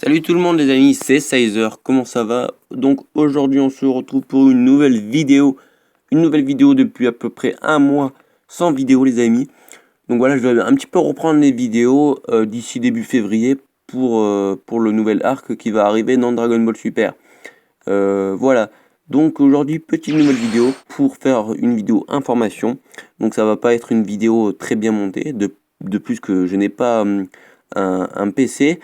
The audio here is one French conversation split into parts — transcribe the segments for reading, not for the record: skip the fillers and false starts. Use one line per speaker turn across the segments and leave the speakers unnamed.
Salut tout le monde les amis, c'est Sizer, comment ça va? Donc aujourd'hui on se retrouve pour une nouvelle vidéo depuis à peu près un mois sans vidéo les amis. Donc voilà, je vais un petit peu reprendre les vidéos d'ici début février pour le nouvel arc qui va arriver dans Dragon Ball Super. Voilà, donc aujourd'hui petite nouvelle vidéo pour faire une vidéo information. Donc ça va pas être une vidéo très bien montée, de plus que je n'ai pas un PC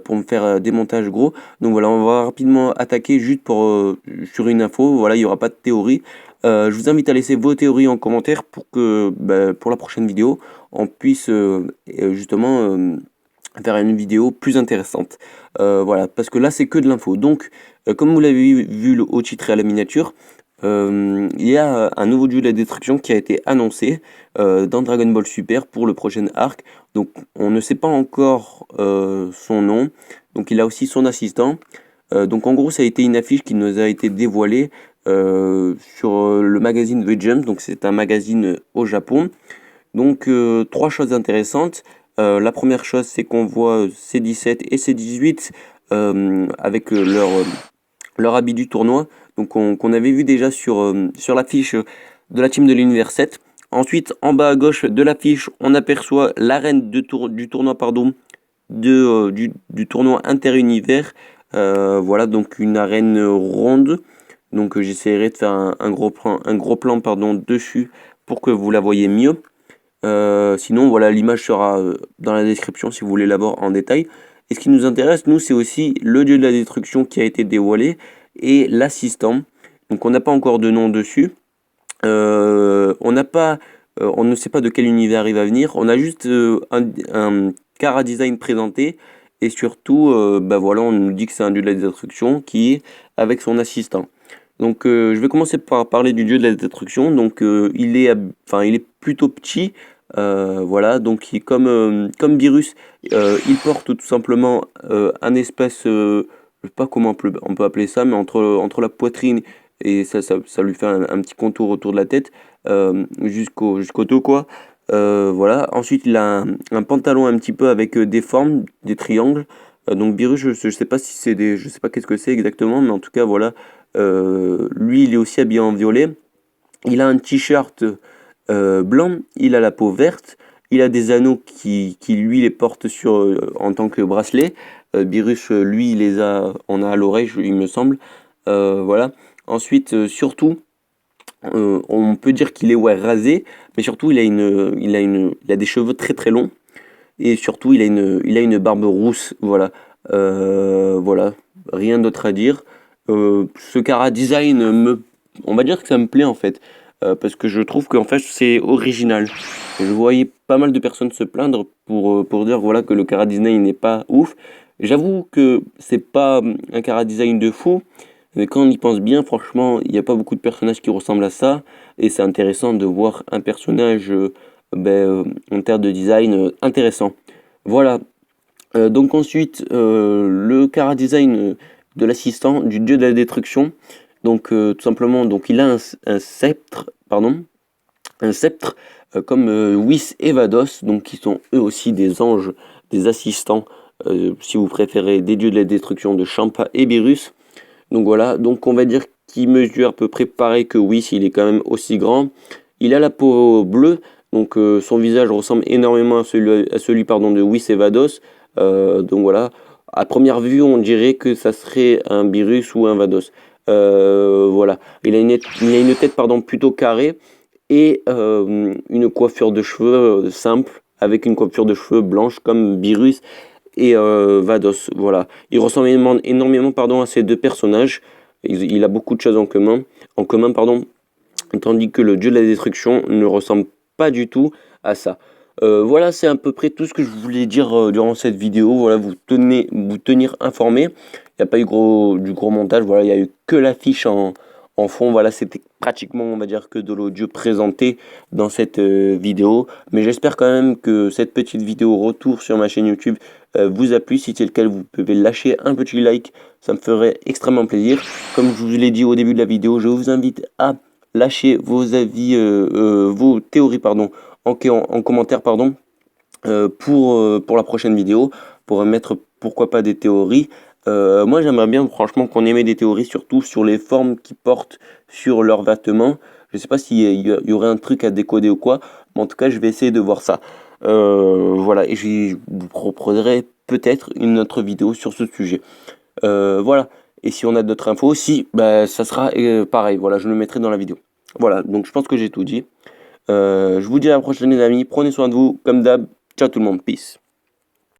pour me faire des montages gros. Donc voilà, on va rapidement attaquer juste sur une info. Voilà, il n'y aura pas de théorie. Je vous invite à laisser vos théories en commentaire pour que pour la prochaine vidéo, on puisse justement faire une vidéo plus intéressante. Voilà, parce que là c'est que de l'info. Donc, comme vous l'avez vu au titre et à la miniature, il y a un nouveau dieu de la destruction qui a été annoncé dans Dragon Ball Super pour le prochain arc. Donc on ne sait pas encore son nom. Donc il a aussi son assistant. Donc en gros ça a été une affiche qui nous a été dévoilée sur le magazine The Jump. Donc c'est un magazine au Japon. Donc trois choses intéressantes. La première chose c'est qu'on voit C17 et C18 avec leur habit du tournoi, donc qu'on avait vu déjà sur l'affiche de la team de l'univers 7. Ensuite, en bas à gauche de l'affiche, on aperçoit l'arène du tournoi, pardon, du tournoi interunivers. Voilà, donc une arène ronde. Donc j'essaierai de faire un gros plan pardon, dessus pour que vous la voyez mieux. Sinon, voilà, l'image sera dans la description si vous voulez la voir en détail. Et ce qui nous intéresse, nous, c'est aussi le dieu de la destruction qui a été dévoilé et l'assistant. Donc, on n'a pas encore de nom dessus. On n'a pas, on ne sait pas de quel univers il va venir. On a juste un Chara Design présenté. Et surtout, voilà, on nous dit que c'est un dieu de la destruction qui est avec son assistant. Donc, je vais commencer par parler du dieu de la destruction. Donc, il est plutôt petit. Voilà, donc comme Virus, il porte tout simplement un espèce, je sais pas comment on peut appeler ça, mais entre la poitrine et ça lui fait un petit contour autour de la tête jusqu'au dos quoi. Voilà. Ensuite, il a un pantalon un petit peu avec des formes, des triangles. Donc Virus, je sais pas si c'est je sais pas qu'est-ce que c'est exactement, mais en tout cas voilà. Lui, il est aussi habillé en violet. Il a un t-shirt blanc, il a la peau verte, il a des anneaux qui lui les porte en tant que bracelet. Beerus, lui, on a à l'oreille, il me semble. Voilà. Ensuite, surtout, on peut dire qu'il est ouais, rasé, mais surtout il a des cheveux très très longs et surtout il a une barbe rousse. Voilà. Voilà. Rien d'autre à dire. Ce Cara Design on va dire que ça me plaît en fait. Parce que je trouve qu'en fait c'est original. Je voyais pas mal de personnes se plaindre pour dire voilà que le Cara Design n'est pas ouf. J'avoue que c'est pas un Cara Design de fou, mais quand on y pense bien, franchement, il n'y a pas beaucoup de personnages qui ressemblent à ça, et c'est intéressant de voir un personnage en termes de design intéressant. Voilà. Donc ensuite, le Cara Design de l'assistant du dieu de la destruction. Donc tout simplement, donc il a un sceptre, pardon, un sceptre comme Whis et Vados, donc qui sont eux aussi des anges, des assistants, si vous préférez, des dieux de la destruction de Champa et Beerus. Donc voilà, donc on va dire qu'il mesure à peu près pareil que Whis, il est quand même aussi grand. Il a la peau bleue, donc son visage ressemble énormément à celui pardon, de Whis et Vados. Donc voilà, à première vue, on dirait que ça serait un Beerus ou un Vados. Voilà, il a une tête pardon, plutôt carrée et une coiffure de cheveux simple avec une coiffure de cheveux blanche comme Beerus et Vados. Voilà, il ressemble énormément pardon, à ces deux personnages. Il a beaucoup de choses en commun pardon, tandis que le dieu de la destruction ne ressemble pas du tout à ça. Voilà, c'est à peu près tout ce que je voulais dire durant cette vidéo. Voilà, vous tenir informé. Il n'y a pas eu du gros montage. Voilà, il n'y a eu que l'affiche en fond. Voilà, c'était pratiquement, on va dire, que de l'audio présenté dans cette vidéo. Mais j'espère quand même que cette petite vidéo retour sur ma chaîne YouTube vous a plu. Si c'est le cas, vous pouvez lâcher un petit like. Ça me ferait extrêmement plaisir. Comme je vous l'ai dit au début de la vidéo, je vous invite à lâcher vos avis, vos théories, pardon, en commentaire, pardon, pour la prochaine vidéo, pour mettre pourquoi pas des théories. Moi j'aimerais bien franchement qu'on émet des théories surtout sur les formes qu'ils portent sur leurs vêtements. Je sais pas s'il y aurait un truc à décoder ou quoi, mais en tout cas je vais essayer de voir ça. Voilà, et je vous proposerai peut-être une autre vidéo sur ce sujet. Voilà, et si on a d'autres infos aussi, bah, ça sera pareil, voilà, je le mettrai dans la vidéo. Voilà, donc je pense que j'ai tout dit. Je vous dis à la prochaine les amis, prenez soin de vous, comme d'hab, ciao tout le monde, peace.